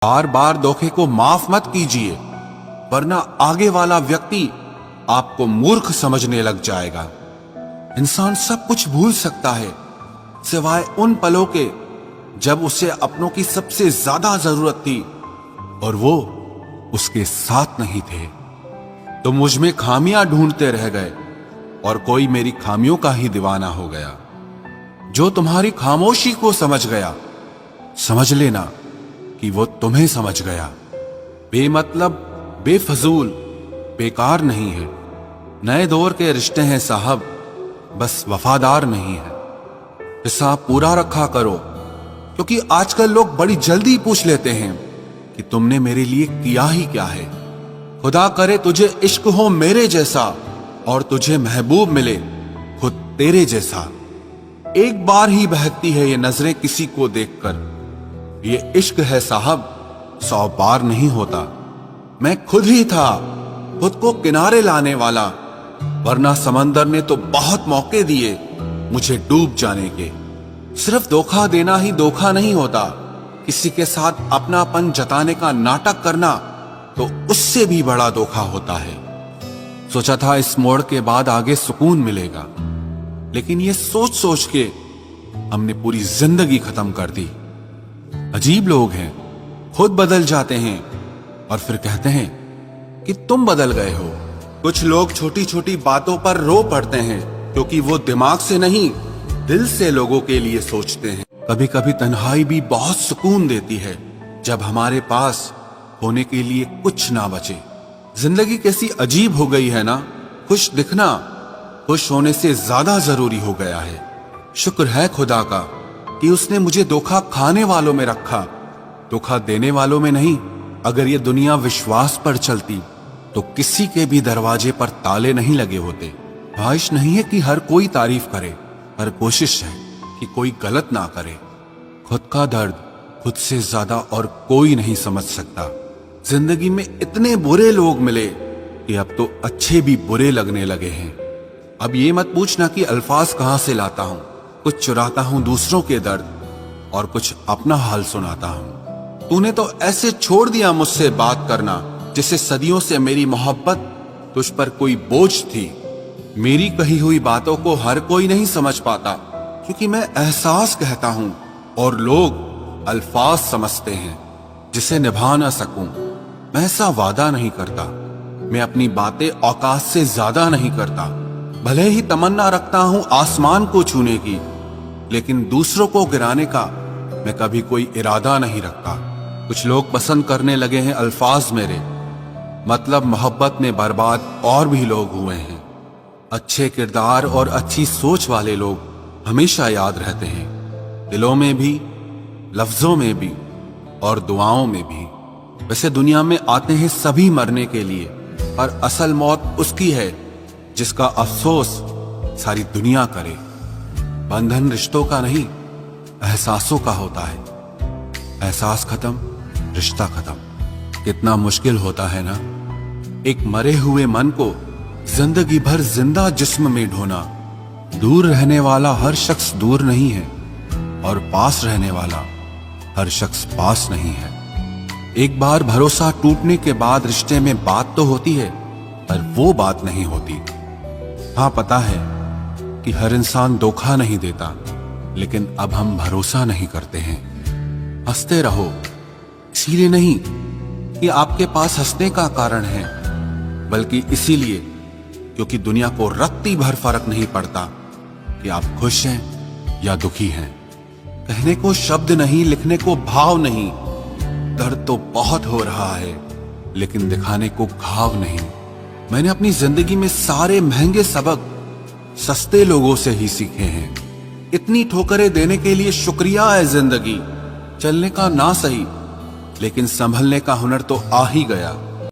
बार बार धोखे को माफ मत कीजिए, वरना आगे वाला व्यक्ति आपको मूर्ख समझने लग जाएगा। इंसान सब कुछ भूल सकता है सिवाय उन पलों के जब उसे अपनों की सबसे ज्यादा जरूरत थी और वो उसके साथ नहीं थे। तो मुझ में खामियां ढूंढते रह गए और कोई मेरी खामियों का ही दीवाना हो गया। जो तुम्हारी खामोशी को समझ गया, समझ लेना कि वो तुम्हें समझ गया। बेमतलब, बेफजूल, बेकार नहीं है। नए दौर के रिश्ते हैं साहब, बस वफादार नहीं है। हिसाब पूरा रखा करो, क्योंकि आजकल लोग बड़ी जल्दी पूछ लेते हैं कि तुमने मेरे लिए किया ही क्या है। खुदा करे तुझे इश्क हो मेरे जैसा और तुझे महबूब मिले खुद तेरे जैसा। एक बार ही बहकती है ये नजरें किसी को देखकर। ये इश्क है साहब, 100 बार नहीं होता। मैं खुद ही था खुद को किनारे लाने वाला, वरना समंदर ने तो बहुत मौके दिए मुझे डूब जाने के। सिर्फ धोखा देना ही धोखा नहीं होता, किसी के साथ अपनापन जताने का नाटक करना तो उससे भी बड़ा धोखा होता है। सोचा था इस मोड़ के बाद आगे सुकून मिलेगा, लेकिन ये सोच सोच के हमने पूरी जिंदगी खत्म कर दी। अजीब लोग हैं, खुद बदल जाते हैं और फिर कहते हैं कि तुम बदल गए हो। कुछ लोग छोटी छोटी बातों पर रो पड़ते हैं क्योंकि वो दिमाग से नहीं, दिल से लोगों के लिए सोचते हैं। कभी कभी तन्हाई भी बहुत सुकून देती है, जब हमारे पास होने के लिए कुछ ना बचे। जिंदगी कैसी अजीब हो गई है ना। खुश दिखना खुश होने से ज्यादा जरूरी हो गया है। शुक्र है खुदा का कि उसने मुझे धोखा खाने वालों में रखा, धोखा देने वालों में नहीं। अगर ये दुनिया विश्वास पर चलती तो किसी के भी दरवाजे पर ताले नहीं लगे होते। ख्वाहिश नहीं है कि हर कोई तारीफ करे, पर कोशिश है कि कोई गलत ना करे। खुद का दर्द खुद से ज्यादा और कोई नहीं समझ सकता। जिंदगी में इतने बुरे लोग मिले कि अब तो अच्छे भी बुरे लगने लगे हैं। अब ये मत पूछना कि अल्फाज कहां से लाता हूं। कुछ चुराता हूं दूसरों के दर्द और कुछ अपना हाल सुनाता हूं। तूने तो ऐसे छोड़ दिया मुझसे बात करना जिससे सदियों से मेरी मोहब्बत तुझ पर कोई बोझ थी। मेरी कही हुई बातों को हर कोई नहीं समझ पाता, क्योंकि मैं एहसास कहता हूं और लोग अल्फाज समझते हैं जिसे निभा ना सकूं। मैं ऐसा वादा नहीं करता, मैं अपनी बातें औकात से ज्यादा नहीं करता। भले ही तमन्ना रखता हूं आसमान को छूने की, लेकिन दूसरों को गिराने का मैं कभी कोई इरादा नहीं रखता। कुछ लोग पसंद करने लगे हैं अल्फाज मेरे, मतलब मोहब्बत में बर्बाद और भी लोग हुए हैं। अच्छे किरदार और अच्छी सोच वाले लोग हमेशा याद रहते हैं, दिलों में भी, लफ्जों में भी और दुआओं में भी। वैसे दुनिया में आते हैं सभी मरने के लिए, और असल मौत उसकी है जिसका अफसोस सारी दुनिया करे। बंधन रिश्तों का नहीं, एहसासों का होता है। एहसास खत्म, रिश्ता खत्म। कितना मुश्किल होता है ना, एक मरे हुए मन को जिंदगी भर जिंदा जिस्म में ढोना। दूर रहने वाला हर शख्स दूर नहीं है, और पास रहने वाला हर शख्स पास नहीं है। एक बार भरोसा टूटने के बाद रिश्ते में बात तो होती है, पर वो बात नहीं होती। हाँ, पता है कि हर इंसान धोखा नहीं देता, लेकिन अब हम भरोसा नहीं करते हैं। हंसते रहो, इसीलिए नहीं कि आपके पास हंसने का कारण है, बल्कि इसीलिए क्योंकि दुनिया को रत्ती भर फर्क नहीं पड़ता कि आप खुश हैं या दुखी हैं। कहने को शब्द नहीं, लिखने को भाव नहीं। दर्द तो बहुत हो रहा है, लेकिन दिखाने को घाव नहीं। मैंने अपनी जिंदगी में सारे महंगे सबक सस्ते लोगों से ही सीखे हैं। इतनी ठोकरें देने के लिए शुक्रिया है जिंदगी। चलने का ना सही, लेकिन संभलने का हुनर तो आ ही गया।